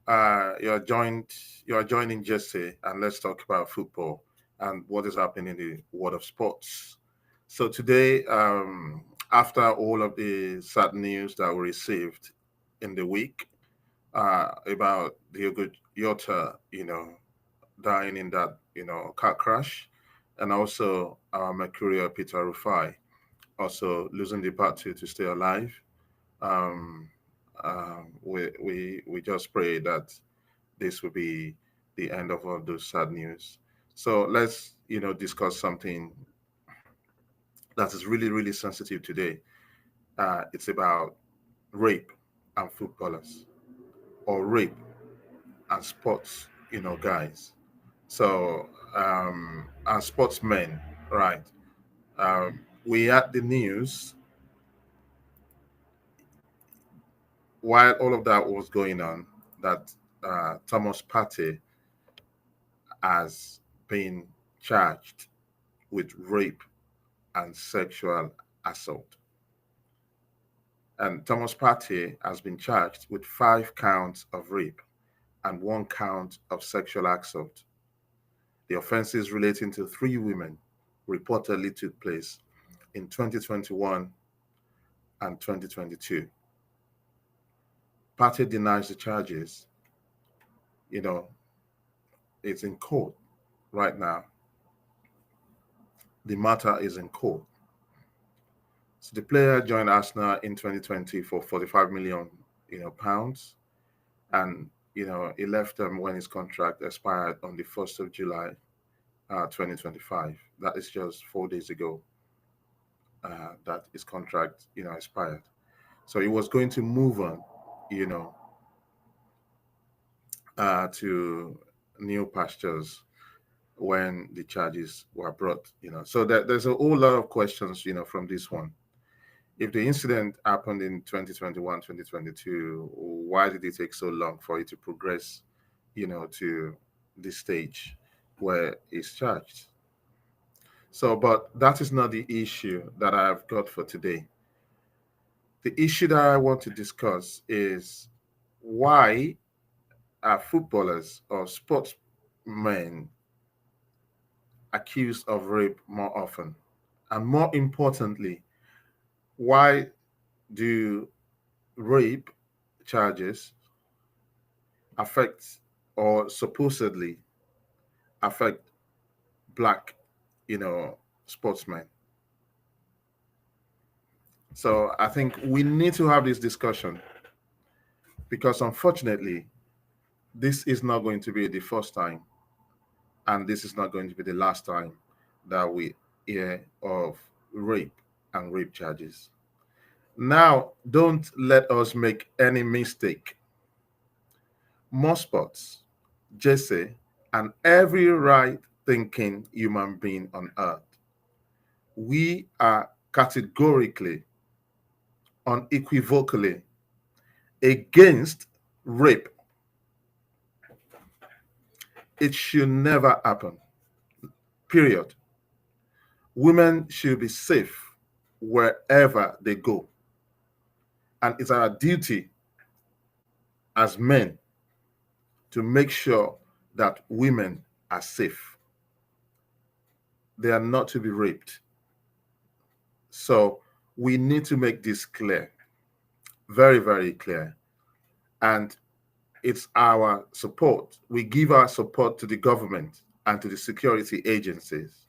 You are joining Jesse, and let's talk about football and what is happening in the world of sports. So today, after all of the sad news that we received in the week about Diogo Jota, dying in that car crash, and also our Mercurial Peter Rufai also losing the battle to stay alive. Um, we just pray that this will be the end of all those sad news. So let's discuss something that is really really sensitive today. It's about rape and footballers, or rape and sports, guys. So and sportsmen, right? We had the news while all of that was going on that Thomas Partey has been charged with rape and sexual assault. And Thomas Partey has been charged with 5 counts of rape and 1 count of sexual assault. The offenses relating to 3 women reportedly took place in 2021 and 2022. Partey denies the charges. You know, it's in court right now. The matter is in court. So the player joined Arsenal in 2020 for 45 million, pounds, and he left them when his contract expired on the 1st of July, 2025. That is just 4 days ago that his contract, expired. So he was going to move on, you know, to new pastures when the charges were brought. So there's a whole lot of questions, from this one. If the incident happened in 2021, 2022, why did it take so long for it to progress, to this stage where it's charged? So, but that is not the issue that I've got for today. The issue that I want to discuss is why are footballers or sportsmen accused of rape more often? And more importantly, why do rape charges affect, or supposedly affect, black, sportsmen? So I think we need to have this discussion because unfortunately, this is not going to be the first time, and this is not going to be the last time that we hear of rape and rape charges. Now, don't let us make any mistake. Most sports, Jesse, and every right thinking human being on earth, we are categorically, unequivocally against rape. It should never happen. Period. Women should be safe wherever they go. And it's our duty as men to make sure that women are safe. They are not to be raped. So we need to make this clear, very, very clear. And it's our support. We give our support to the government and to the security agencies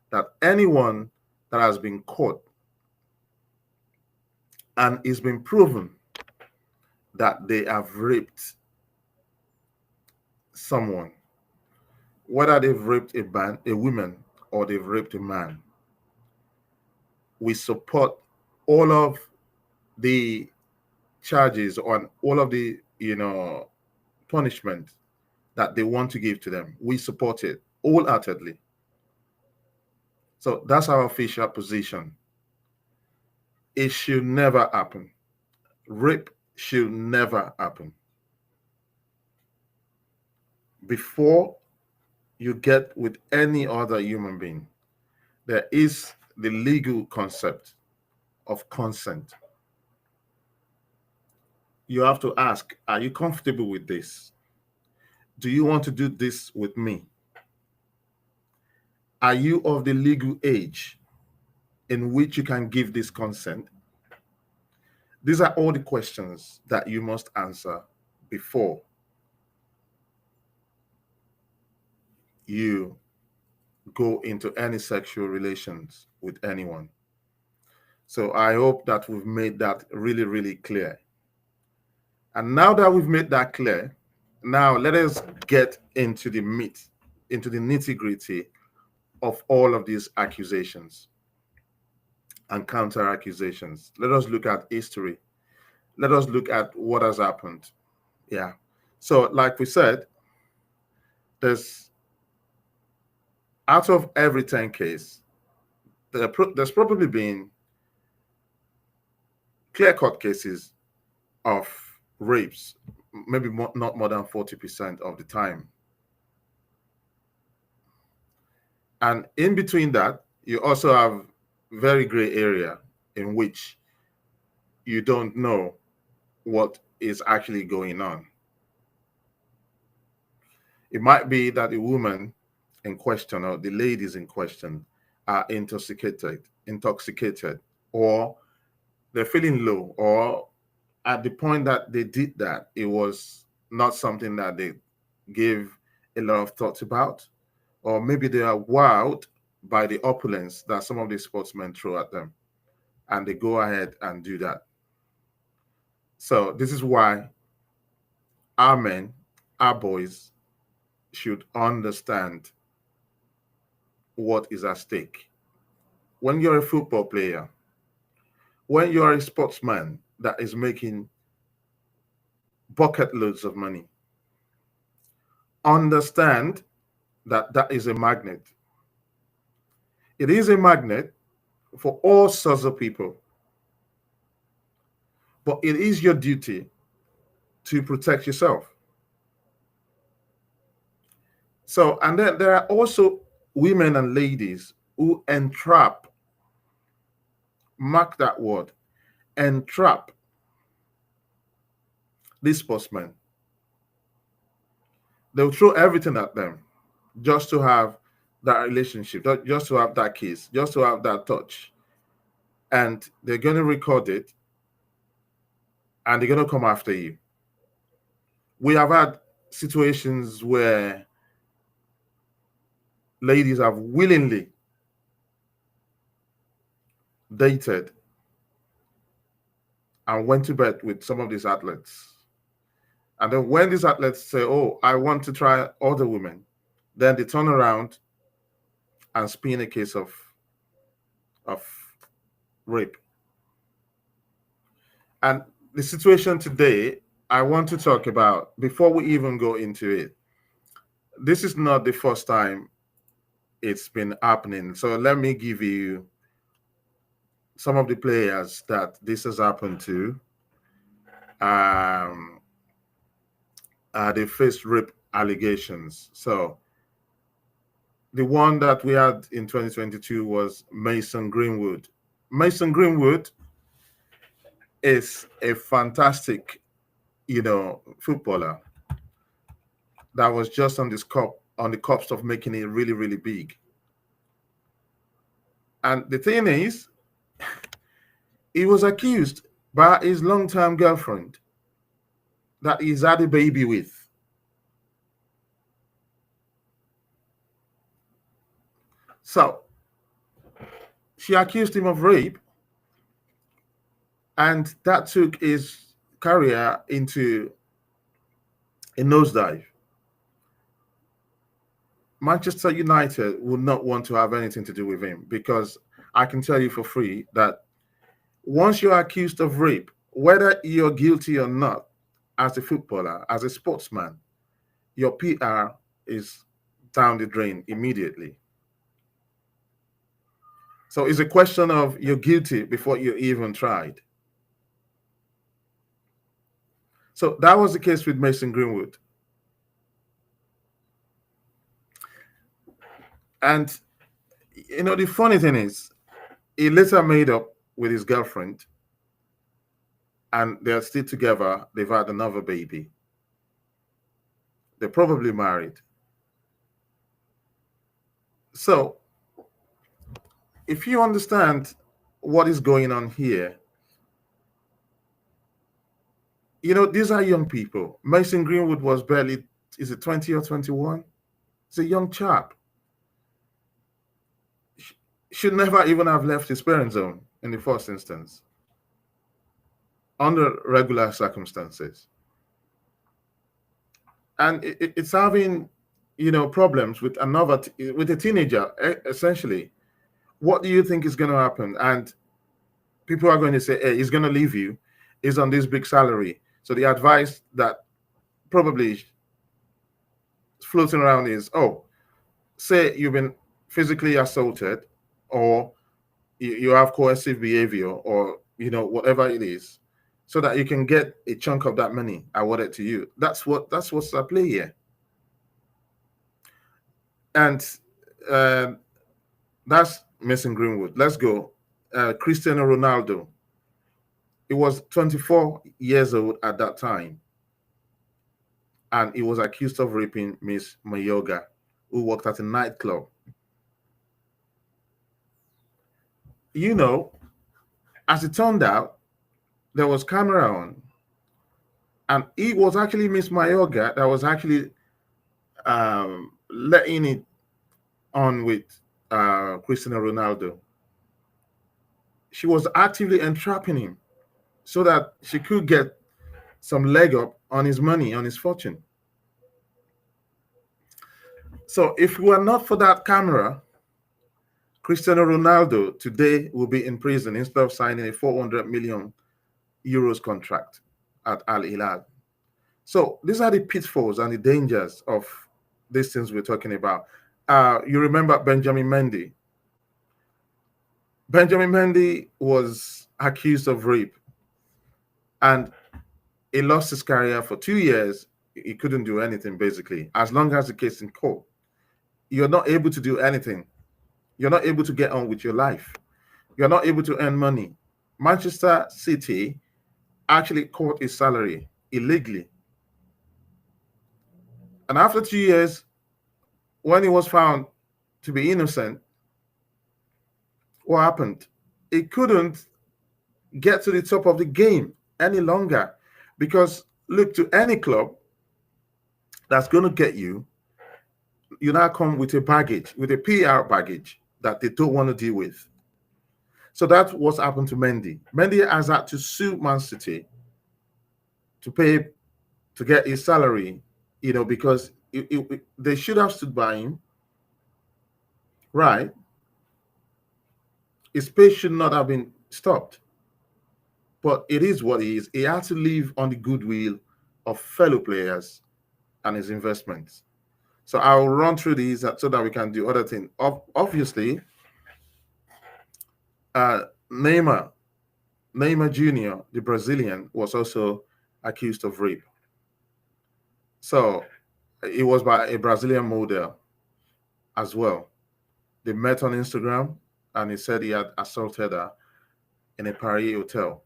that anyone that has been caught and it's been proven that they have raped someone, whether they've raped a woman or they've raped a man, we support all of the charges on all of the punishment that they want to give to them. We support it wholeheartedly. So that's our official position. It should never happen. Rape should never happen. Before you get with any other human being, there is the legal concept of consent. You have to ask, are you comfortable with this? Do you want to do this with me? Are you of the legal age in which you can give this consent? These are all the questions that you must answer before you go into any sexual relations with anyone. So I hope that we've made that really, really clear. And now that we've made that clear, now let us get into the meat, into the nitty-gritty of all of these accusations and counter accusations. Let us look at history. Let us look at what has happened. Yeah. So, like we said, there's out of every 10 cases, there's probably been clear-cut cases of rapes, maybe not more than 40% of the time. And in between that, you also have very gray area in which you don't know what is actually going on. It might be that the woman in question or the ladies in question are intoxicated, or they're feeling low, or at the point that they did that, it was not something that they gave a lot of thoughts about, or maybe they are wowed by the opulence that some of the sportsmen throw at them, and they go ahead and do that. So this is why our men, our boys, should understand what is at stake. When you're a football player, when you're a sportsman that is making bucket loads of money, understand that that is a magnet. It is a magnet for all sorts of people, but it is your duty to protect yourself. So, and then there are also women and ladies who entrap, mark that word, entrap these sportsmen. They'll throw everything at them just to have that relationship, just to have that kiss, just to have that touch. And they're going to record it and they're going to come after you. We have had situations where ladies have willingly dated and went to bed with some of these athletes. And then when these athletes say, oh, I want to try other women, then they turn around and spin a case of rape. And the situation today, I want to talk about, before we even go into it, this is not the first time it's been happening. So let me give you some of the players that this has happened to. They faced rape allegations. So the one that we had in 2022 was Mason Greenwood. Mason Greenwood is a fantastic, footballer that was just on the cusp of making it really, really big. And the thing is, he was accused by his longtime girlfriend that he's had a baby with. So she accused him of rape, and that took his career into a nosedive. Manchester United would not want to have anything to do with him, because I can tell you for free that once you're accused of rape, whether you're guilty or not, as a footballer, as a sportsman, your PR is down the drain immediately. So it's a question of you're guilty before you even tried. So that was the case with Mason Greenwood. And, the funny thing is, he later made up with his girlfriend, and they're still together. They've had another baby. They're probably married. So if you understand what is going on here, these are young people. Mason Greenwood was barely, is it 20 or 21? He's a young chap. Should never even have left his parents' home in the first instance, under regular circumstances. And it's having, problems with with a teenager, essentially. What do you think is going to happen? And people are going to say, hey, he's going to leave you. He's on this big salary. So the advice that probably is floating around is, oh, say you've been physically assaulted, or you have coercive behavior, or whatever it is, so that you can get a chunk of that money awarded to you. That's what's at play here. And that's Mason Greenwood. Let's go. Cristiano Ronaldo. He was 24 years old at that time, and he was accused of raping Miss Mayorga, who worked at a nightclub. As it turned out, there was camera on, and it was actually Miss Mayorga that was actually letting it on with Cristiano Ronaldo. She was actively entrapping him so that she could get some leg up on his money, on his fortune. So if it were not for that camera, Cristiano Ronaldo today will be in prison instead of signing a 400 million euros contract at Al Hilal. So these are the pitfalls and the dangers of these things we're talking about. You remember Benjamin Mendy. Benjamin Mendy was accused of rape, and he lost his career for 2 years. He couldn't do anything, basically. As long as the case in court, you're not able to do anything. You're not able to get on with your life. You're not able to earn money. Manchester City actually caught his salary illegally. And after 2 years, when he was found to be innocent, what happened? He couldn't get to the top of the game any longer, because look, to any club that's going to get you, you now come with a baggage, with a PR baggage that they don't want to deal with. So that's what's happened to Mendy. Mendy has had to sue Man City to pay, to get his salary, because they should have stood by him, right? His pay should not have been stopped. But it is what it is. He had to live on the goodwill of fellow players and his investments. So I'll run through these so that we can do other things. Obviously, Neymar Jr., the Brazilian, was also accused of rape. So it was by a Brazilian model as well. They met on Instagram, and he said he had assaulted her in a Paris hotel.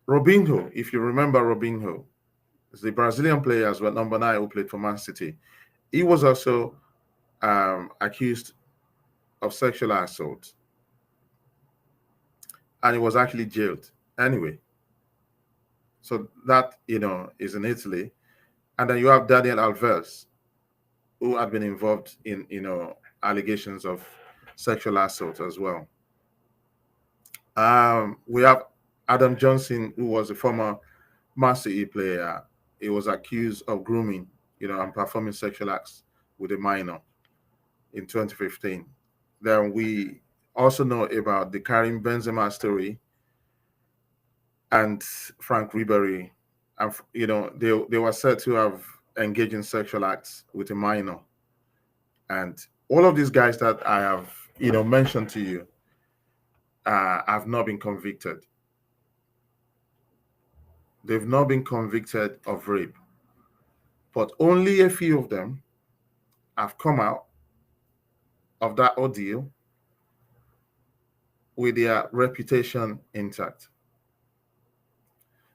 Robinho, if you remember Robinho, is the Brazilian player as well, number 9, who played for Man City. He was also accused of sexual assault, and he was actually jailed anyway. So that, is in Italy. And then you have Daniel Alves, who had been involved in, allegations of sexual assault as well. We have Adam Johnson, who was a former Man City player. He was accused of grooming, and performing sexual acts with a minor in 2015. Then we also know about the Karim Benzema story and Frank Ribery. And, they were said to have engaged in sexual acts with a minor. And all of these guys that I have, mentioned to you, have not been convicted. They've not been convicted of rape. But only a few of them have come out of that ordeal with their reputation intact.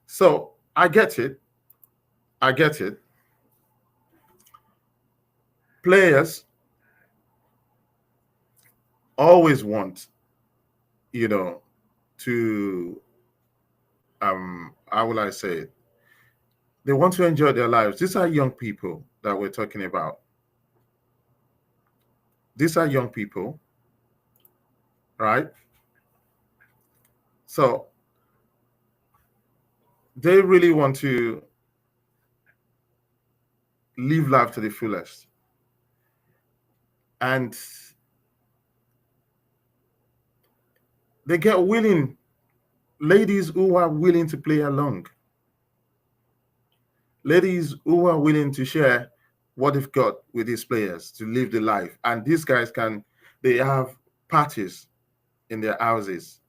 So I get it. Players always want, you know, to how will I say it? They want to enjoy their lives. These are young people that we're talking about. These are young people, right? So they really want to live life to the fullest. And they get willing, ladies who are willing to play along, ladies who are willing to share what they've got with these players to live the life. And these guys they have parties in their houses.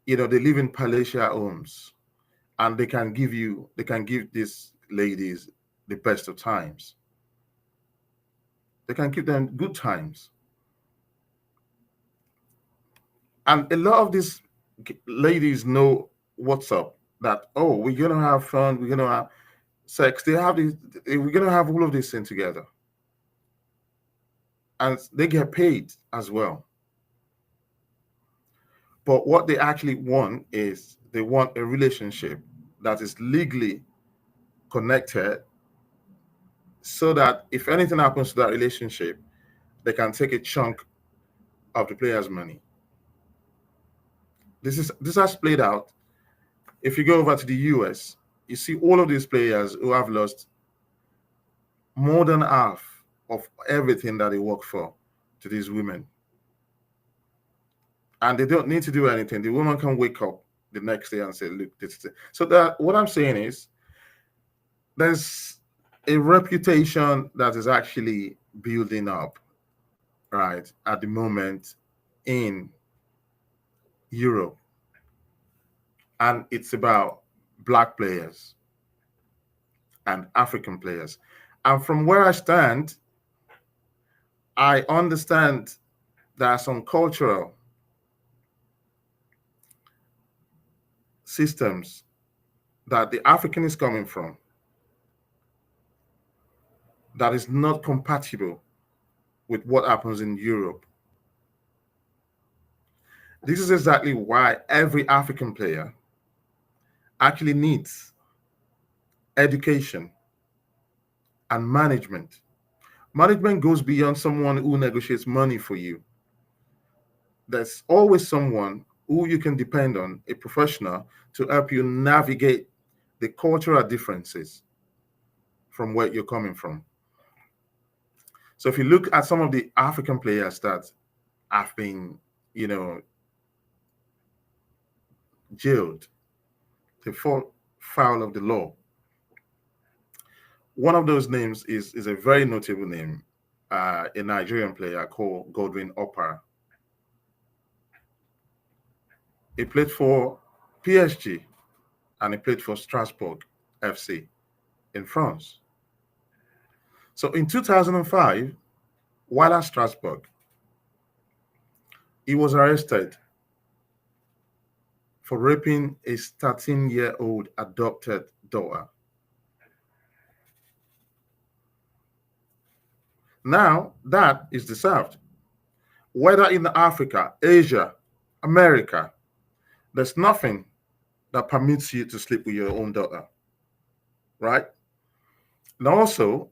They live in palatial homes, and they can give these ladies the best of times. They can give them good times. And a lot of these ladies know what's up, that, oh, we're going to have fun, we're going to have sex. We're going to have all of this thing together. And they get paid as well. But what they actually want is they want a relationship that is legally connected, so that if anything happens to that relationship, they can take a chunk of the player's money. This has played out. If you go over to the US, you see all of these players who have lost more than half of everything that they work for to these women. And they don't need to do anything. The woman can wake up the next day and say, look, this is it. So what I'm saying is, there's a reputation that is actually building up, right, at the moment in Europe. And it's about Black players and African players. And from where I stand, I understand there are some cultural systems that the African is coming from that is not compatible with what happens in Europe. This is exactly why every African player actually needs education and management. Management goes beyond someone who negotiates money for you. There's always someone who you can depend on, a professional, to help you navigate the cultural differences from where you're coming from. So if you look at some of the African players that have been, jailed, they fall foul of the law. One of those names is a very notable name, a Nigerian player called Godwin Opara. He played for PSG and he played for Strasbourg FC in France. So in 2005, while at Strasbourg, he was arrested for raping a 13-year-old adopted daughter. Now, that is deserved. Whether in Africa, Asia, America, there's nothing that permits you to sleep with your own daughter, right? And also,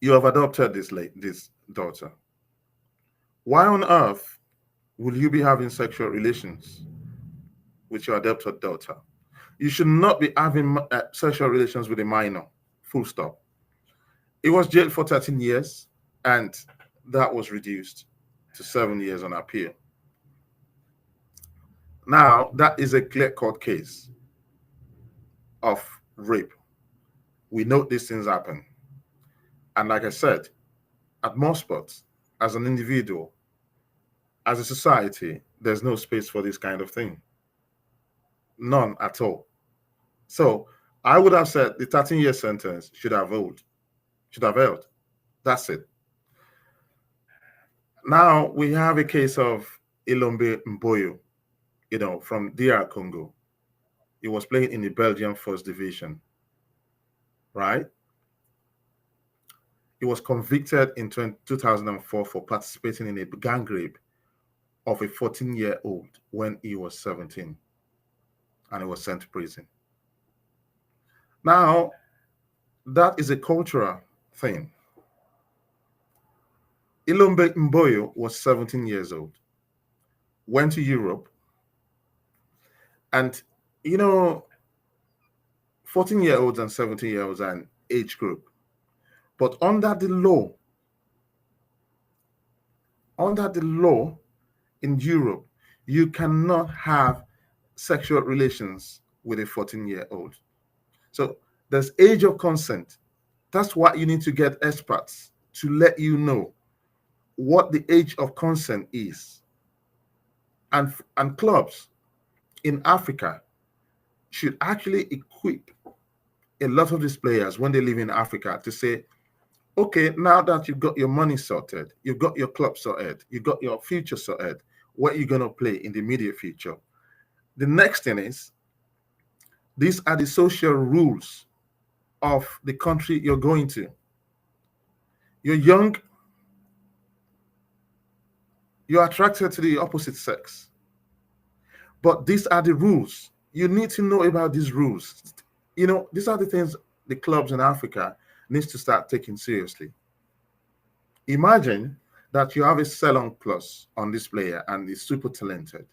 you have adopted this daughter. Why on earth will you be having sexual relations with your adopted daughter? You should not be having sexual relations with a minor, full stop. He was jailed for 13 years, and that was reduced to 7 years on appeal. Now, that is a clear-cut case of rape. We know these things happen. And like I said, at most spots, as an individual, as a society, there's no space for this kind of thing. None at all. So I would have said the 13-year sentence should have held. That's it. Now we have a case of Ilombe Mboyo, from DR Congo. He was playing in the Belgian First Division, right? He was convicted in 2004 for participating in a gang rape of a 14-year-old when he was 17, and he was sent to prison. Now, that is a cultural thing. Ilombe Mboyo was 17 years old, went to Europe, and 14-year-olds and 17-year-olds are an age group. But under the law in Europe, you cannot have sexual relations with a 14-year-old. So there's age of consent. That's why you need to get experts to let you know what the age of consent is. And clubs in Africa should actually equip a lot of these players when they live in Africa to say, okay, now that you've got your money sorted, you've got your club sorted, you've got your future sorted, what you're going to play in the immediate future. The next thing is, these are the social rules of the country you're going to. You're young, you're attracted to the opposite sex. But these are the rules. You need to know about these rules. These are the things the clubs in Africa needs to start taking seriously. Imagine that you have a sell-on clause on this player and he's super talented.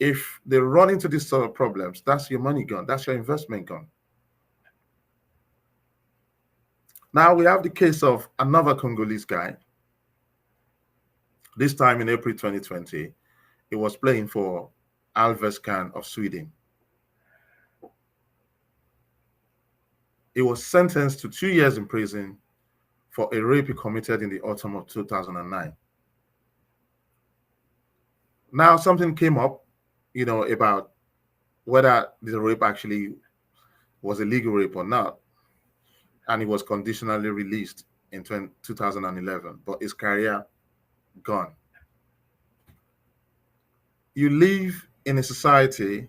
If they run into these sort of problems, that's your money gone. That's your investment gone. Now we have the case of another Congolese guy. This time in April 2020, he was playing for Alveskan of Sweden. He was sentenced to 2 years in prison for a rape he committed in the autumn of 2009. Now something came up, about whether the rape actually was a legal rape or not, and he was conditionally released in 2011, but his career gone. You live in a society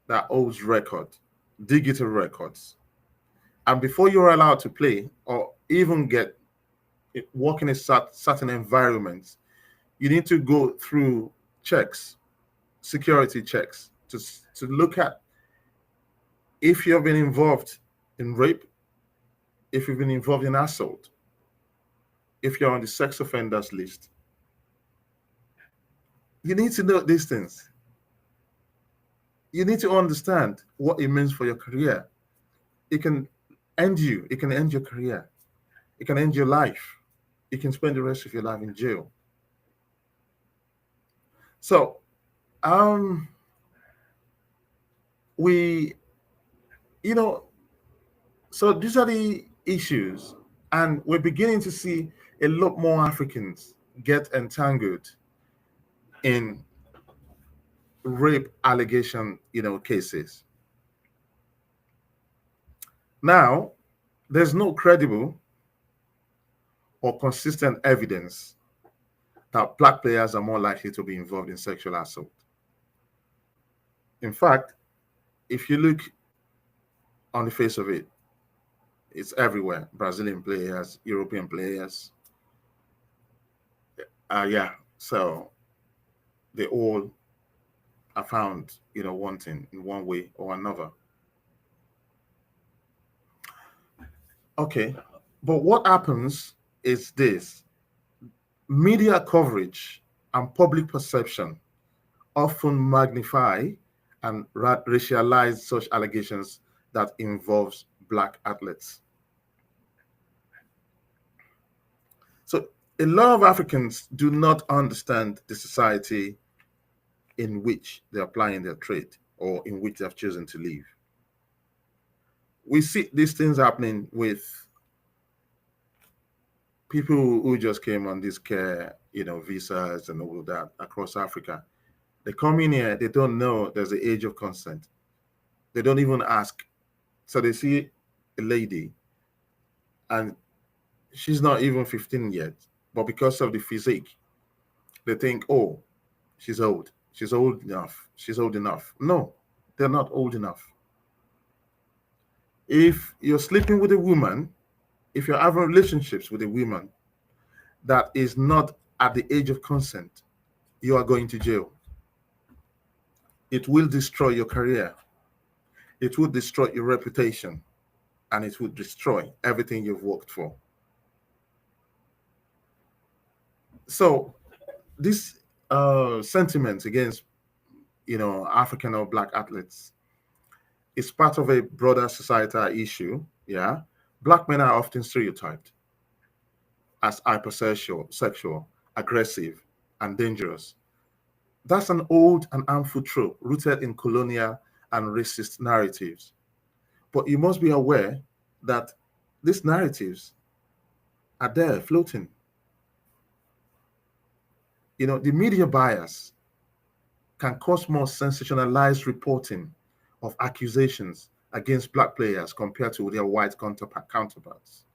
that holds records, digital records, and before you're allowed to play or even work in a certain environment, you need to go through checks, security checks, to look at if you've been involved in rape, if you've been involved in assault, if you're on the sex offenders list. You need to know these things. You need to understand what it means for your career. It can end you. It can end your career. It can end your life. You can spend the rest of your life in jail. So, so these are the issues, and we're beginning to see a lot more Africans get entangled in rape allegation, cases. Now, there's no credible or consistent evidence that Black players are more likely to be involved in sexual assault. In fact, if you look on the face of it, it's everywhere. Brazilian players, European players. So they all are found, wanting in one way or another. Okay, but what happens is this: media coverage and public perception often magnify and racialize such allegations that involves Black athletes. So a lot of Africans do not understand the society in which they're applying their trade or in which they've chosen to live. We see these things happening with people who just came on this care, visas and all of that across Africa. They come in here, they don't know there's an age of consent. They don't even ask. So they see a lady and she's not even 15 yet, but because of the physique, they think, oh, she's old. She's old enough. She's old enough. No, they're not old enough. If you're sleeping with a woman If you're having relationships with a woman that is not at the age of consent, you are going to jail. It will destroy your career. It will destroy your reputation, and it will destroy everything you've worked for. So this sentiment against, African or Black athletes is part of a broader societal issue. Yeah, Black men are often stereotyped as hypersexual, aggressive, and dangerous. That's an old and harmful trope rooted in colonial and racist narratives. But you must be aware that these narratives are there floating. The media bias can cause more sensationalized reporting of accusations against Black players compared to their white counterparts.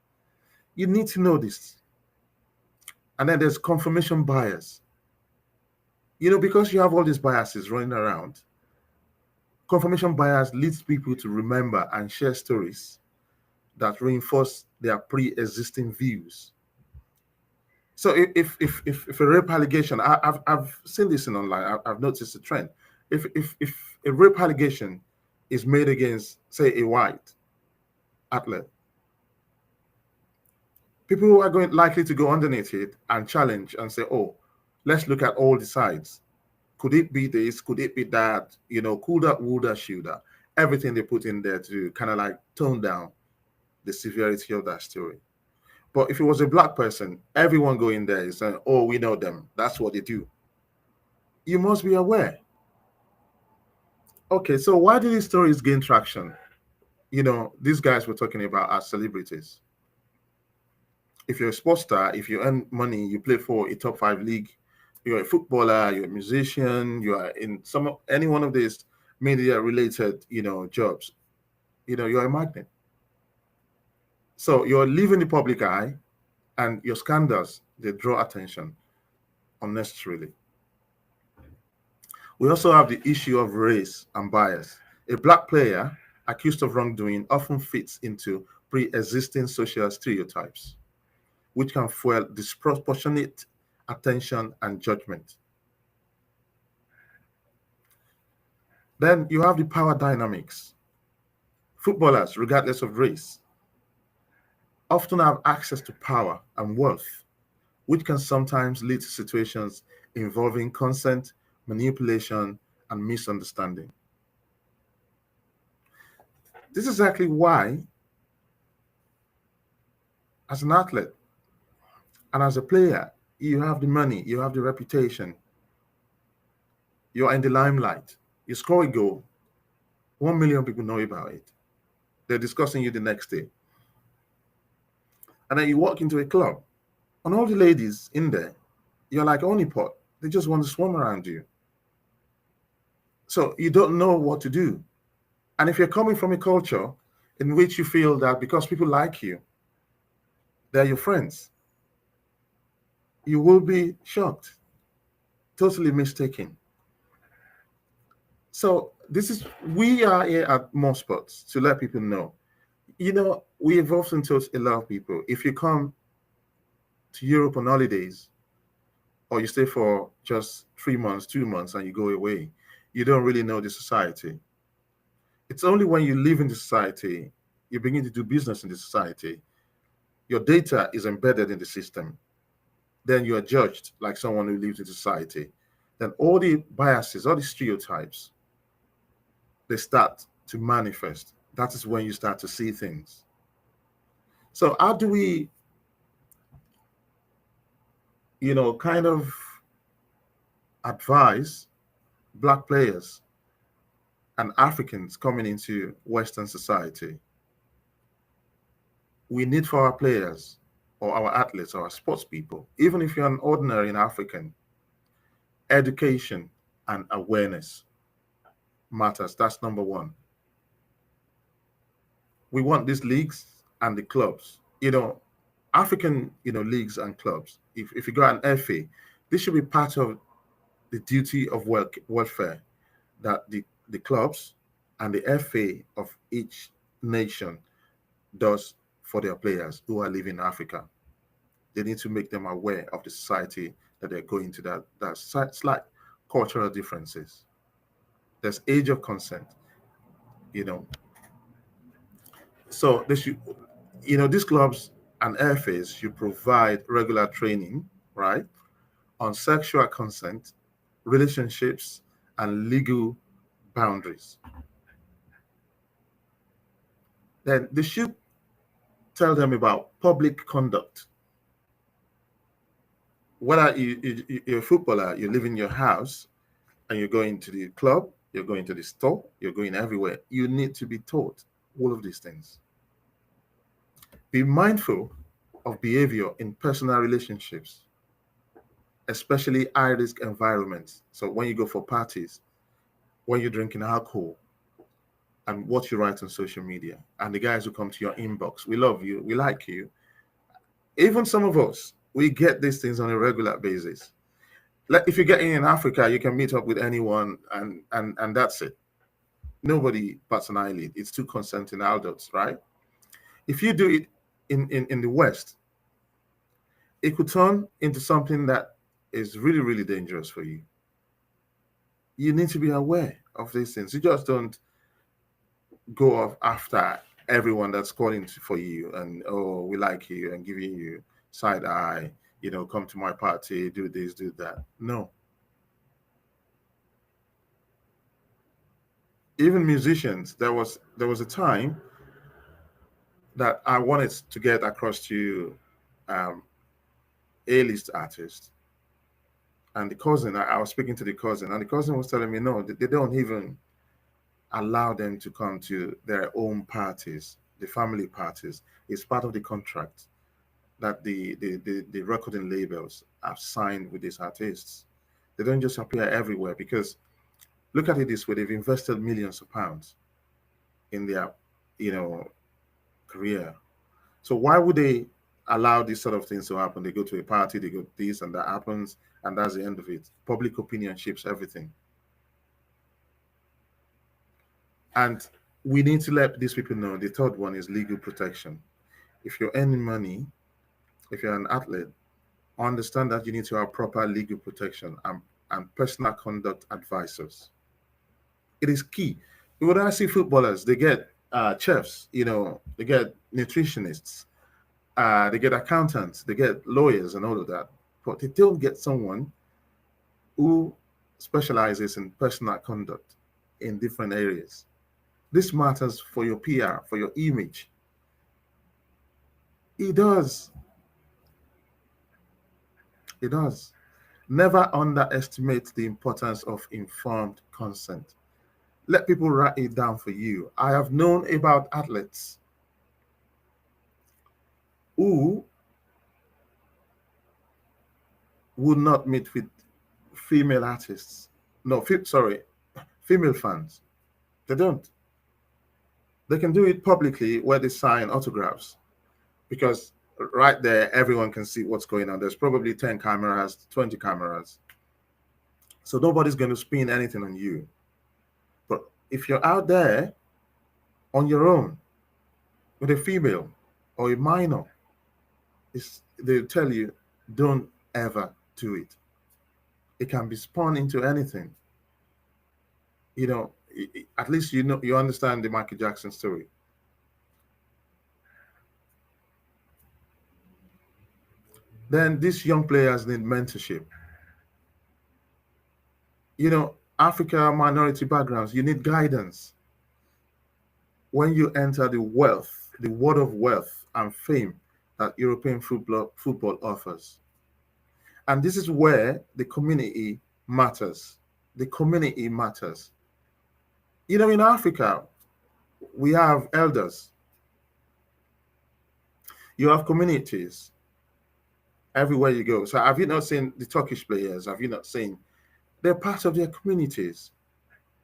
You need to know this. And then there's confirmation bias. Because you have all these biases running around, confirmation bias leads people to remember and share stories that reinforce their pre-existing views. So if a rape allegation, I've seen this in online, I've noticed a trend. If a rape allegation is made against, say, a white athlete, people who are likely to go underneath it and challenge and say, oh, let's look at all the sides. Could it be this? Could it be that? Coulda, woulda, shoulda. Everything they put in there to kind of like tone down the severity of that story. But if it was a Black person, everyone going there is saying, oh, we know them. That's what they do. You must be aware. Okay, so why do these stories gain traction? These guys we're talking about are celebrities. If you're a sports star, if you earn money, you play for a top 5 league, you're a footballer, you're a musician, you are in any one of these media related, jobs, you're a magnet. So you're leaving the public eye, and your scandals, they draw attention unnecessarily. We also have the issue of race and bias. A Black player accused of wrongdoing often fits into pre-existing social stereotypes, which can fuel disproportionate attention and judgment. Then you have the power dynamics. Footballers, regardless of race, often have access to power and wealth, which can sometimes lead to situations involving consent, manipulation, and misunderstanding. This is exactly why, as an athlete and as a player, you have the money, you have the reputation, you're in the limelight, you score a goal, 1 million people know about it. They're discussing you the next day. And then you walk into a club, and all the ladies in there, you're like honeypot. They just want to swarm around you. So you don't know what to do. And if you're coming from a culture in which you feel that because people like you, they're your friends, you will be shocked, totally mistaken. So we are here at More Spots to let people know. We have often told a lot of people, if you come to Europe on holidays, or you stay for just 3 months, 2 months, and you go away, you don't really know the society. It's only when you live in the society, you begin to do business in the society, your data is embedded in the system, then you are judged like someone who lives in society. Then all the biases, all the stereotypes, they start to manifest. That is when you start to see things. So how do we, kind of advise Black players and Africans coming into Western society? We need for our players or our athletes or our sports people, even if you're an ordinary African, education and awareness matters. That's number one. We want these leagues and the clubs, African, leagues and clubs. If you got an FA, this should be part of the duty of welfare that the clubs and the FA of each nation does for their players who are living in Africa. They need to make them aware of the society that they're going to, that slight cultural differences. There's age of consent, you know. So they should, these clubs and airfares should provide regular training, right, on sexual consent, relationships, and legal boundaries. Then they should tell them about public conduct. Whether you're a footballer, you live in your house, and you're going to the club, you're going to the store, you're going everywhere, you need to be taught all of these things. Be mindful of behavior in personal relationships, especially high-risk environments. So when you go for parties, when you're drinking alcohol, and what you write on social media, and the guys who come to your inbox, we love you, we like you. Even some of us, we get these things on a regular basis. Like if you're getting in Africa, you can meet up with anyone, and that's it. Nobody bats an eyelid. It's two consenting adults, right? If you do it in the West, it could turn into something that is really, really dangerous for you. You need to be aware of these things. You just don't go off after everyone that's calling for you and, oh, we like you, and giving you side eye, come to my party, do this, do that. No. Even musicians, there was a time that I wanted to get across to A-list artists. And the cousin, I was speaking to the cousin, and the cousin was telling me, no, they don't even allow them to come to their own parties, the family parties. It's part of the contract that the recording labels have signed with these artists. They don't just appear everywhere, because look at it this way, they've invested millions of pounds in their, career. So why would they allow these sort of things to happen? They go to a party, they go this, and that happens, and that's the end of it. Public opinion shapes everything. And we need to let these people know. The third one is legal protection. If you're earning money, if you're an athlete, understand that you need to have proper legal protection and personal conduct advisors. It is key. When I see footballers, they get chefs, they get nutritionists, they get accountants, they get lawyers and all of that. But they don't get someone who specializes in personal conduct in different areas. This matters for your PR, for your image. It does. It does. Never underestimate the importance of informed consent. Let people write it down for you. I have known about athletes who would not meet with female artists. No, female fans. They don't. They can do it publicly where they sign autographs, because right there, everyone can see what's going on. There's probably 10 cameras, 20 cameras. So nobody's going to spin anything on you. But if you're out there on your own with a female or a minor, they'll tell you, don't ever do it. It can be spun into anything. At least you understand the Michael Jackson story. Then these young players need mentorship. Africa minority backgrounds, you need guidance. When you enter the world of wealth and fame that European football offers. And this is where the community matters. The community matters. In Africa, we have elders. You have communities everywhere you go. So have you not seen the Turkish players? Have you not seen? They're part of their communities,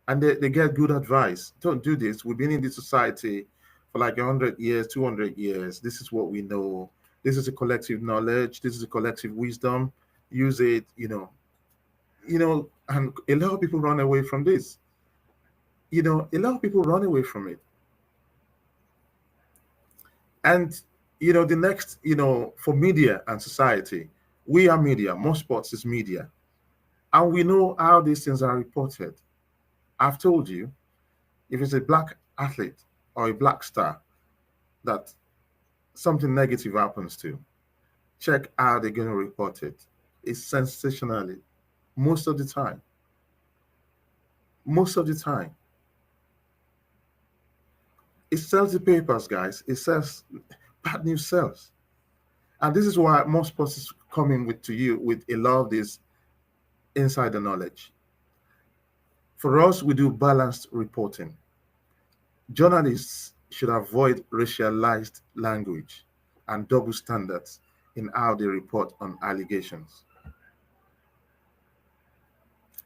and they get good advice. Don't do this. We've been in this society for like 100 years, 200 years. This is what we know. This is a collective knowledge. This is a collective wisdom. Use it, and a lot of people run away from this. A lot of people run away from it. And The next, for media and society, we are media. Most sports is media. And we know how these things are reported. I've told you, if it's a black athlete or a black star that something negative happens to, check how they're going to report it. It's sensationally, most of the time. Most of the time. It sells the papers, guys. It sells, bad news sells. And this is why most sports is coming to you with a lot of this insider knowledge. For us, we do balanced reporting. Journalists should avoid racialized language and double standards in how they report on allegations.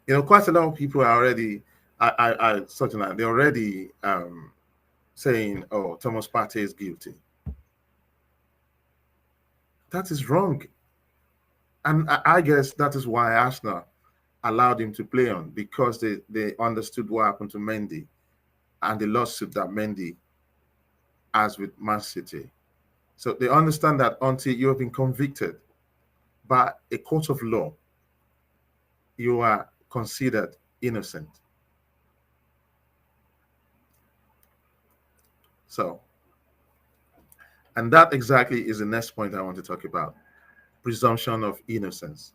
Quite a lot of people are already, something like they're already saying, "Oh, Thomas Partey is guilty." That is wrong, and I guess that is why Arsenal allowed him to play on, because they understood what happened to Mendy and the lawsuit that Mendy has with Man City. So they understand that until you have been convicted by a court of law, you are considered innocent. So, and that exactly is the next point I want to talk about: presumption of innocence.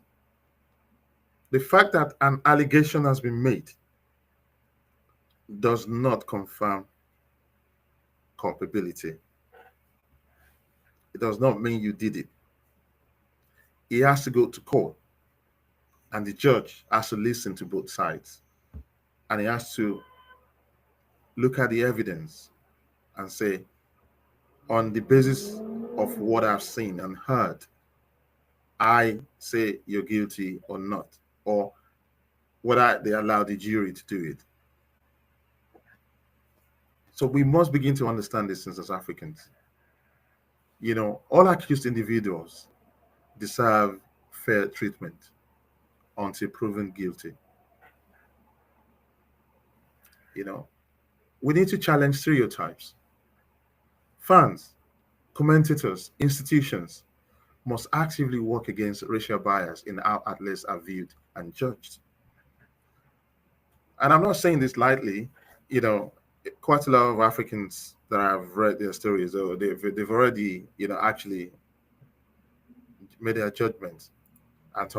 The fact that an allegation has been made does not confirm culpability. It does not mean you did it. It has to go to court, and the judge has to listen to both sides, and he has to look at the evidence and say, on the basis of what I've seen and heard, I say you're guilty or not, or whether they allow the jury to do it. So we must begin to understand these things as Africans. All accused individuals deserve fair treatment until proven guilty. You know, we need to challenge stereotypes. Fans, commentators, institutions must actively work against racial bias in how athletes are viewed and judged. And I'm not saying this lightly. You know, Quite a lot of Africans that I've read their stories, or they've already, actually made their judgments. And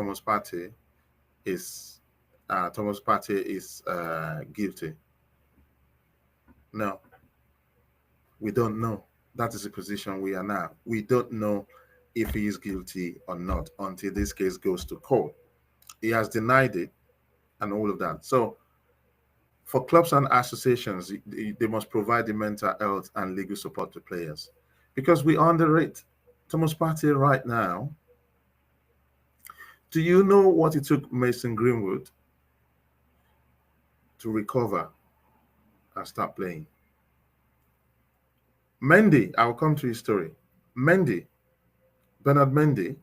is Thomas Partey is guilty. No, we don't know. That is the position we are now. We don't know if he is guilty or not until this case goes to court. He has denied it and all of that. So, for clubs and associations, they must provide the mental health and legal support to players, because we underrate Thomas Partey right now. Do you know what it took Mason Greenwood to recover and start playing? Mendy, I'll come to his story. Mendy, Bernard Mendy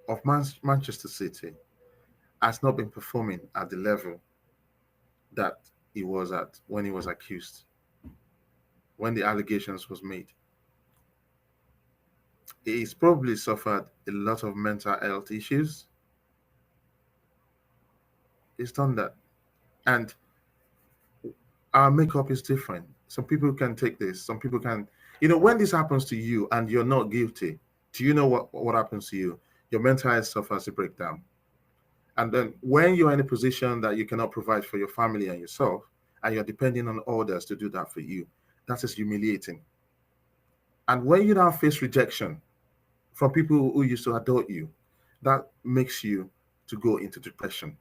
of Manchester City, has not been performing at the level that he was at when he was accused, when the allegations was made. He's probably suffered a lot of mental health issues. He's done that. And our makeup is different. Some people can take this, some people can, when this happens to you and you're not guilty, do you know what happens to you? Your mental health suffers a breakdown. And then when you're in a position that you cannot provide for your family and yourself, and you're depending on others to do that for you, that is humiliating. And when you now face rejection from people who used to adore you, that makes you to go into depression.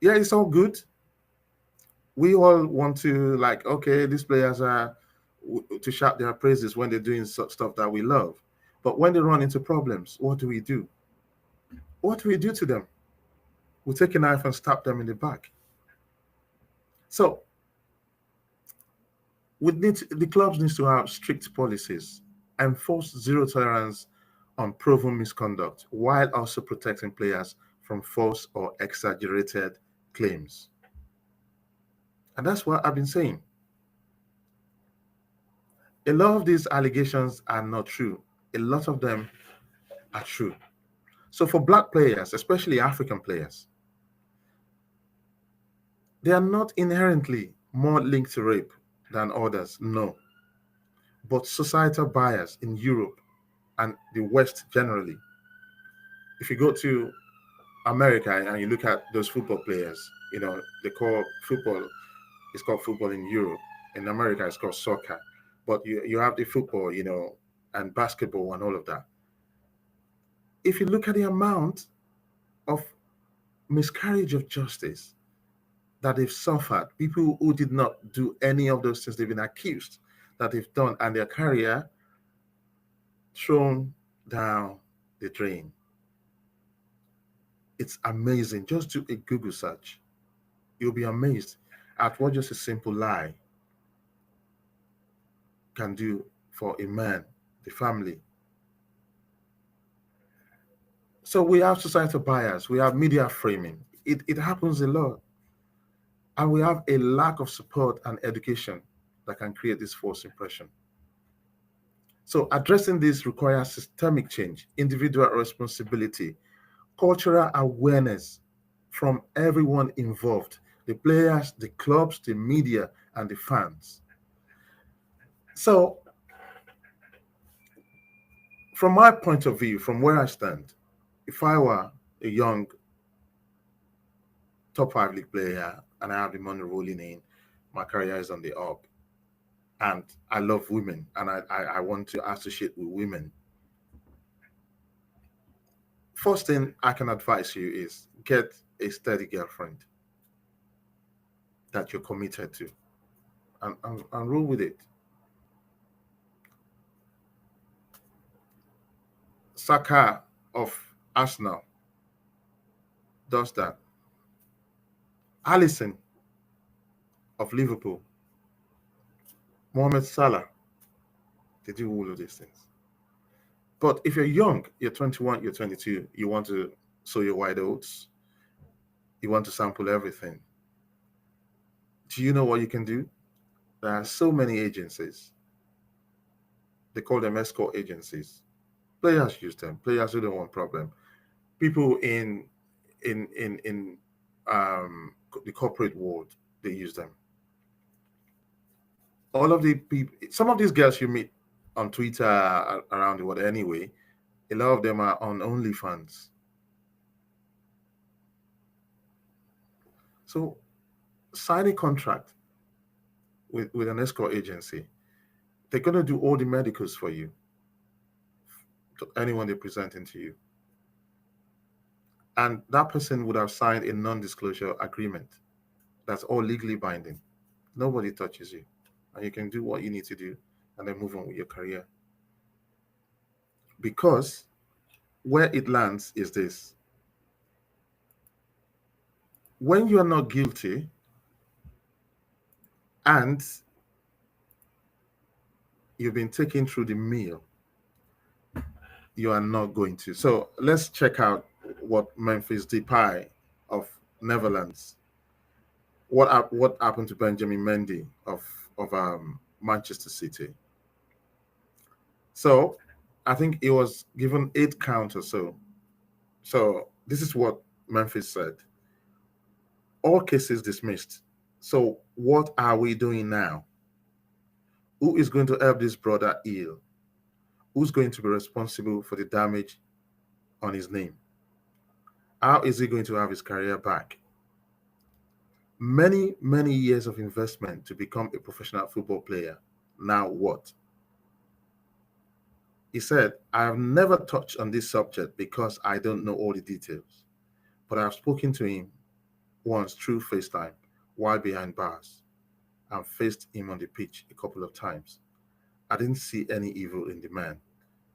Yeah, it's all good. We all want to, like, okay, these players are to shout their praises when they're doing stuff that we love. But when they run into problems, what do we do? What do we do to them? We take a knife and stab them in the back. So the clubs need to have strict policies, enforce zero tolerance on proven misconduct, while also protecting players from false or exaggerated claims. And that's what I've been saying. A lot of these allegations are not true. A lot of them are true. So for black players, especially African players, they are not inherently more linked to rape than others, no. But societal bias in Europe and the West generally. If you go to America and you look at those football players, they call football, it's called football in Europe. In America, it's called soccer. But you have the football, and basketball and all of that. If you look at the amount of miscarriage of justice that they've suffered, people who did not do any of those things they've been accused that they've done, and their career thrown down the drain. It's amazing. Just do a Google search. You'll be amazed at what just a simple lie can do for a man, the family. So we have societal bias, we have media framing. It happens a lot. And we have a lack of support and education that can create this false impression. So addressing this requires systemic change, individual responsibility, cultural awareness from everyone involved, the players, the clubs, the media, and the fans. So from my point of view, from where I stand, if I were a young top 5 league player and I have the money rolling in, my career is on the up, and I love women and I want to associate with women, first thing I can advise you is get a steady girlfriend that you're committed to, and roll with it. Saka of Arsenal does that. Alisson of Liverpool, Mohamed Salah, they do all of these things. But if you're young, you're 21, you're 22, you want to sow your white oats, you want to sample everything. Do you know what you can do? There are so many agencies. They call them escort agencies. Players use them. Players who don't want problem. People in the corporate world, they use them. All of the people, some of these girls you meet on Twitter around the world anyway, a lot of them are on OnlyFans. So sign a contract with an escort agency. They're going to do all the medicals for you, to anyone they're presenting to you. And that person would have signed a non-disclosure agreement. That's all legally binding. Nobody touches you. And you can do what you need to do and then move on with your career. Because where it lands is this. When you are not guilty and you've been taken through the meal, you are not going to. So let's check out what Memphis Depay of Netherlands, what happened to Benjamin Mendy of Manchester City. So I think he was given 8 counts or so. So this is what Memphis said. All cases dismissed. So what are we doing now? Who is going to help this brother heal? Who's going to be responsible for the damage on his name? How is he going to have his career back? Many, many years of investment to become a professional football player. Now what? He said, I have never touched on this subject because I don't know all the details, but I've spoken to him once through FaceTime while behind bars and faced him on the pitch a couple of times. I didn't see any evil in the man.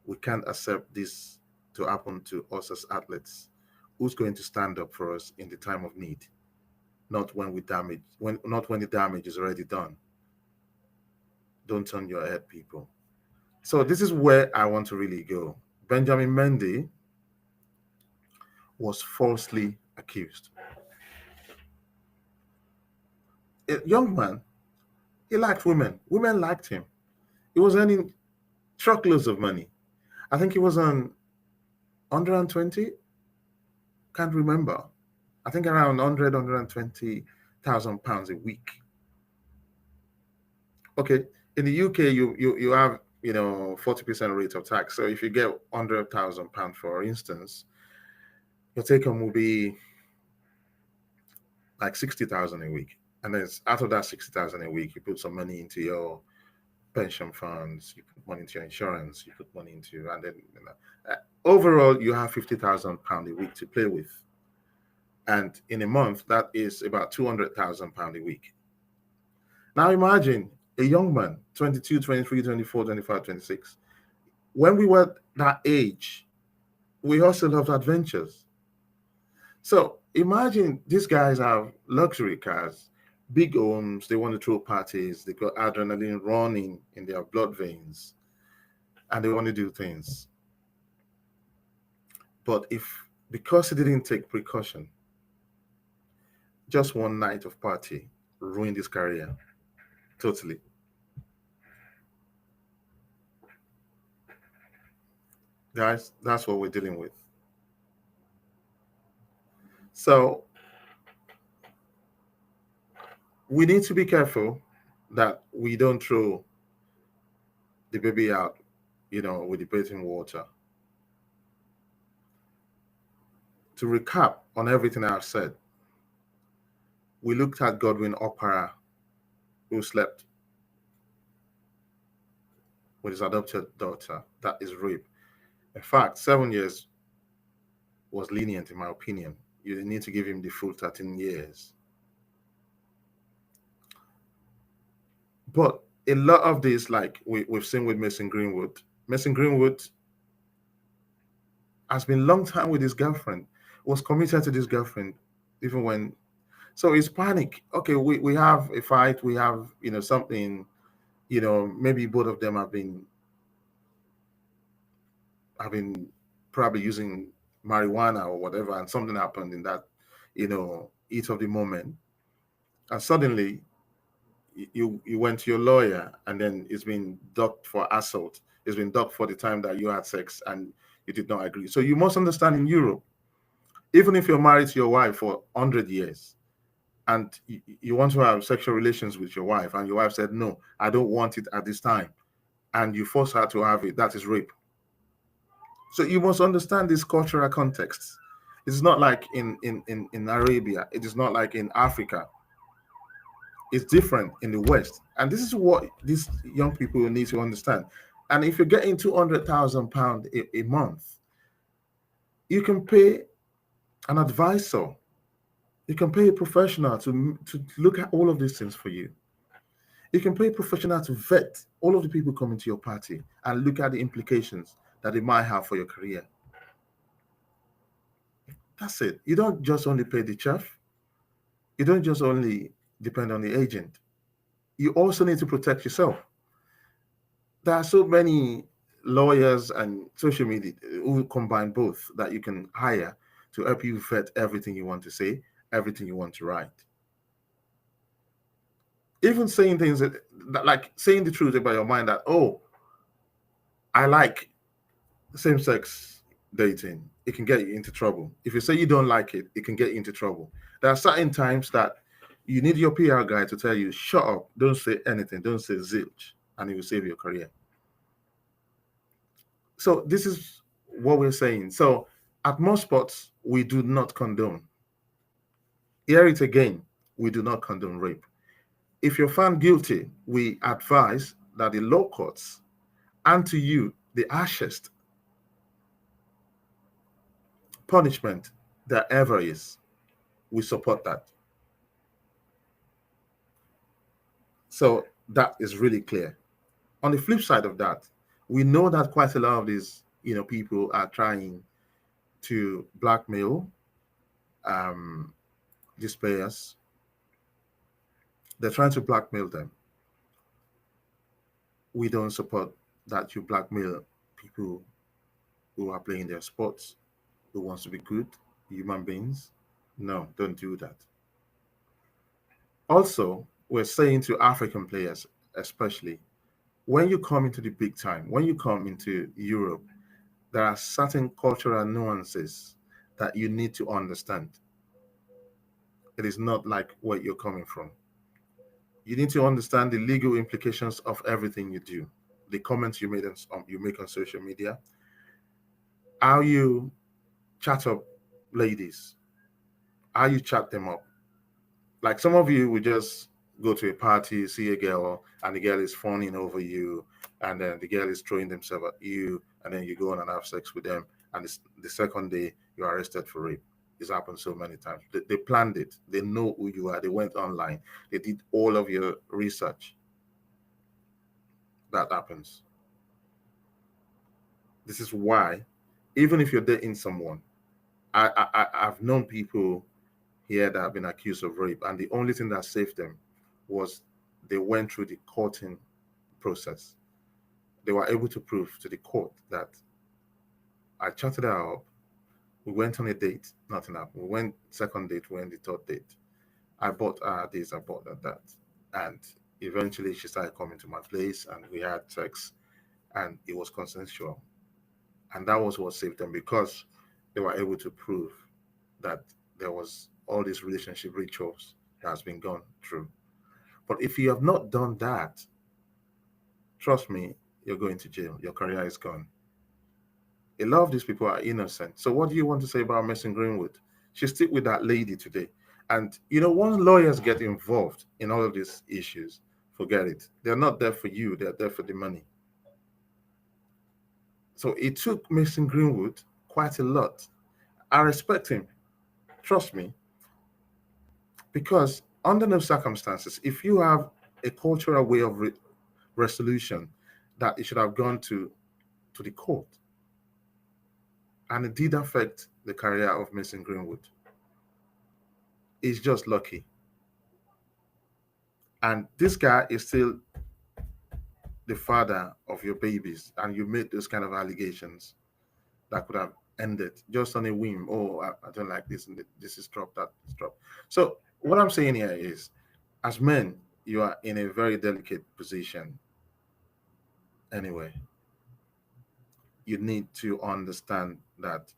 We can't accept this to happen to us as athletes. Who's going to stand up for us in the time of need? Not when the damage is already done. Don't turn your head, people. So this is where I want to really go. Benjamin Mendy was falsely accused. A young man, he liked women. Women liked him. He was earning truckloads of money. I think he was on 120, can't remember. I think around 120,000 pounds a week. Okay, in the UK, you have 40% rate of tax. So if you get 100,000 pounds, for instance, your take home will be like 60,000 a week. And then out of that 60,000 a week, you put some money into your pension funds, you put money into your insurance, you put money into, and then overall you have 50,000 pounds a week to play with. And in a month, that is about 200,000 pounds a week. Now imagine a young man, 22, 23, 24, 25, 26. When we were that age, we also loved adventures. So imagine these guys have luxury cars, big homes, they want to throw parties, they got adrenaline running in their blood veins, and they want to do things. But if, because he didn't take precaution, just one night of party ruined his career totally. Guys, that's what we're dealing with. So we need to be careful that we don't throw the baby out, with the bathing water. To recap on everything I've said, we looked at Godwin Opara, who slept with his adopted daughter. That is rape. In fact, 7 years was lenient, in my opinion. You need to give him the full 13 years. But a lot of this, like we've seen with Mason Greenwood has been long time with his girlfriend, was committed to this girlfriend, even when. So it's panic. Okay, we have a fight, we have, something, maybe both of them have been probably using marijuana or whatever, and something happened in that, heat of the moment. And suddenly you went to your lawyer, and then it's been docked for assault. It's been docked for the time that you had sex and you did not agree. So you must understand, in Europe, even if you're married to your wife for 100 years and you want to have sexual relations with your wife, and your wife said, no, I don't want it at this time, and you force her to have it, that is rape. So you must understand this cultural context. It's not like in Arabia. It is not like in Africa. It's different in the West. And this is what these young people need to understand. And if you're getting £200,000 a month, you can pay an advisor. You can pay a professional to look at all of these things for you. You can pay a professional to vet all of the people coming to your party and look at the implications that it might have for your career. That's it. You don't just only pay the chef. You don't just only depend on the agent. You also need to protect yourself. There are so many lawyers and social media who combine both that you can hire to help you vet everything you want to say, everything you want to write. Even saying things that like saying the truth about your mind, that, oh, I like same-sex dating, it can get you into trouble. If you say you don't like it, it can get you into trouble. There are certain times that you need your PR guy to tell you, shut up, don't say anything, don't say zilch, and it will save your career. So this is what we're saying. So at most spots, we do not condone. Hear it again, we do not condone rape. If you're found guilty, we advise that the law courts, and to you, the harshest punishment there ever is, we support that. So that is really clear. On the flip side of that, we know that quite a lot of these, people are trying to blackmail these players. They're trying to blackmail them. We don't support that you blackmail people who are playing their sports, who wants to be good human beings. No, don't do that. Also, we're saying to African players, especially, When you come into the big time, when you come into Europe, there are certain cultural nuances that you need to understand. It is not like where you're coming from. You need to understand the legal implications of everything you do, the comments you make on social media, how you chat up ladies, how you chat them up. Like some of you would just go to a party, see a girl, and the girl is fawning over you, and then the girl is throwing themselves at you, and then you go on and have sex with them, and the second day you're arrested for rape. It's happened so many times. They planned it. They know who you are. They went online. They did all of your research. That happens. This is why, even if you're dating someone, I've known people here that have been accused of rape, and the only thing that saved them was they went through the courting process. They were able to prove to the court that I chatted her up. We went on a date, nothing happened. We went second date, we went the third date. I bought her this, I bought her that. And eventually she started coming to my place and we had sex and it was consensual. And that was what saved them because they were able to prove that there was all these relationship rituals that has been gone through. But if you have not done that, trust me, you're going to jail. Your career is gone. A lot of these people are innocent. So what do you want to say about Mason Greenwood? She stick with that lady today. And once lawyers get involved in all of these issues, forget it. They're not there for you, they're there for the money. So it took Mason Greenwood quite a lot. I respect him, trust me, because under no circumstances, if you have a cultural way of resolution, that it should have gone to the court. And it did affect the career of Mason Greenwood. He's just lucky. And this guy is still the father of your babies, and you made those kind of allegations that could have ended just on a whim. Oh, I don't like this, and this is dropped, that is dropped. So what I'm saying here is, as men, you are in a very delicate position. Anyway, you need to understand that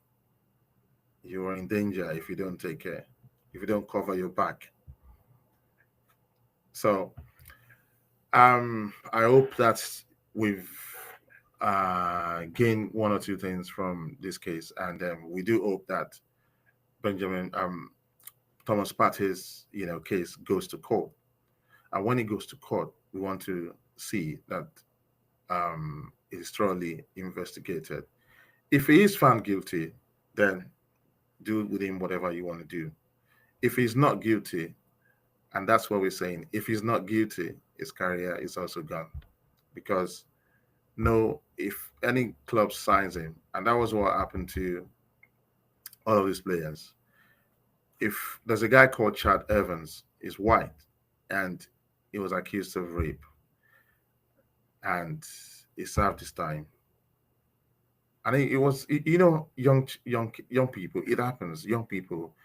you are in danger if you don't take care, if you don't cover your back. So I hope that we've gained one or two things from this case, and we do hope that Benjamin Thomas Partey's case goes to court. And when it goes to court, we want to see that it is thoroughly investigated. If he is found guilty, then do with him whatever you want to do. If he's not guilty, and that's what we're saying, if he's not guilty, his career is also gone. Because no, if any club signs him, and that was what happened to all of these players. If there's a guy called Chad Evans, is white, and he was accused of rape, and he served his time. And it was, young people. It happens. Young people,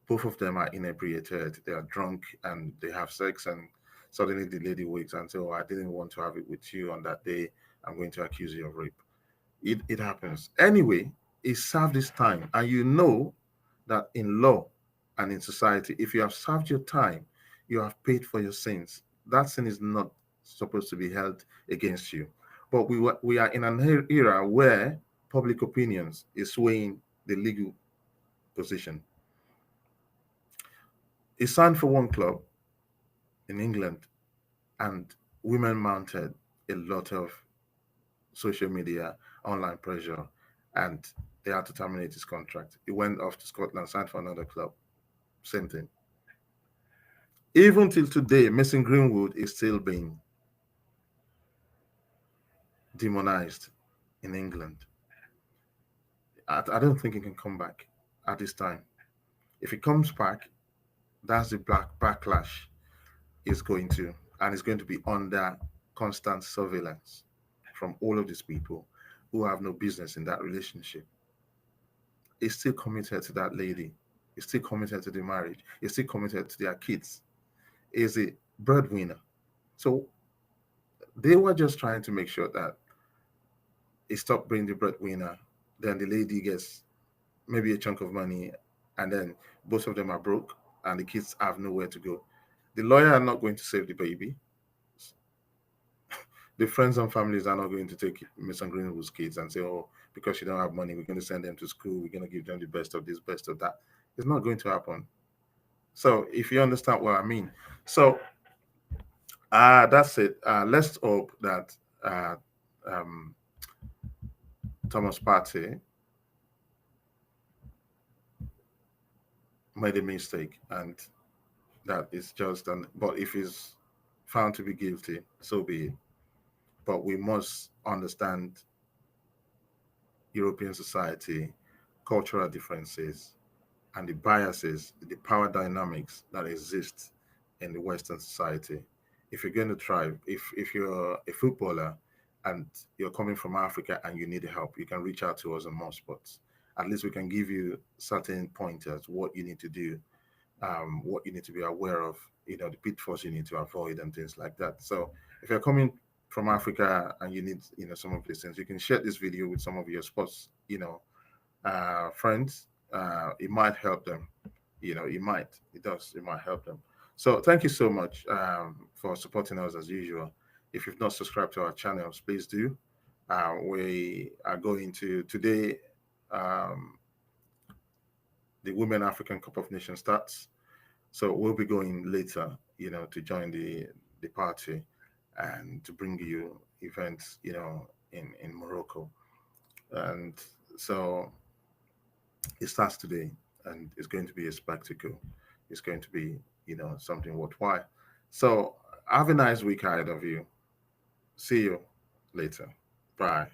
both of them are inebriated. They are drunk and they have sex, and suddenly the lady wakes and says, "Oh, I didn't want to have it with you on that day. I'm going to accuse you of rape." It happens. Anyway, he served his time. And you know that in law and in society, if you have served your time, you have paid for your sins. That sin is not supposed to be held against you. But we are in an era where public opinions is swaying the legal position. He signed for one club in England, and women mounted a lot of social media, online pressure, and they had to terminate his contract. He went off to Scotland, signed for another club. Same thing. Even till today, Mason Greenwood is still being demonized in England. I don't think he can come back at this time. If he comes back, that's the black backlash is going to, and it's going to be under constant surveillance from all of these people who have no business in that relationship. He's still committed to that lady. He's still committed to the marriage. He's still committed to their kids. He's a breadwinner. So They were just trying to make sure that it stopped being the breadwinner. Then the lady gets maybe a chunk of money, and then both of them are broke, and the kids have nowhere to go. The lawyer are not going to save the baby. The friends and families are not going to take Miss Greenwood's kids and say, "Oh, because you don't have money, we're going to send them to school. We're going to give them the best of this, best of that." It's not going to happen. So, if you understand what I mean, so that's it. Let's hope that uh, um, Thomas Partey made a mistake, and that is just an. But if he's found to be guilty, so be it. But we must understand European society, cultural differences, and the biases, the power dynamics that exist in the Western society. If you're going to thrive, if you're a footballer and you're coming from Africa and you need help, you can reach out to us on more spots. At least we can give you certain pointers, what you need to do, what you need to be aware of, the pitfalls you need to avoid and things like that. So if you're coming from Africa and you need, some of these things, you can share this video with some of your sports, friends. It might help them. It might help them. So thank you so much for supporting us as usual. If you've not subscribed to our channels, please do. We are going to today. Um, the Women African Cup of Nations starts. So we'll be going later, to join the party and to bring you events, in Morocco. And so it starts today, and it's going to be a spectacle. It's going to be, something worthwhile. So have a nice week ahead of you. See you later. Bye.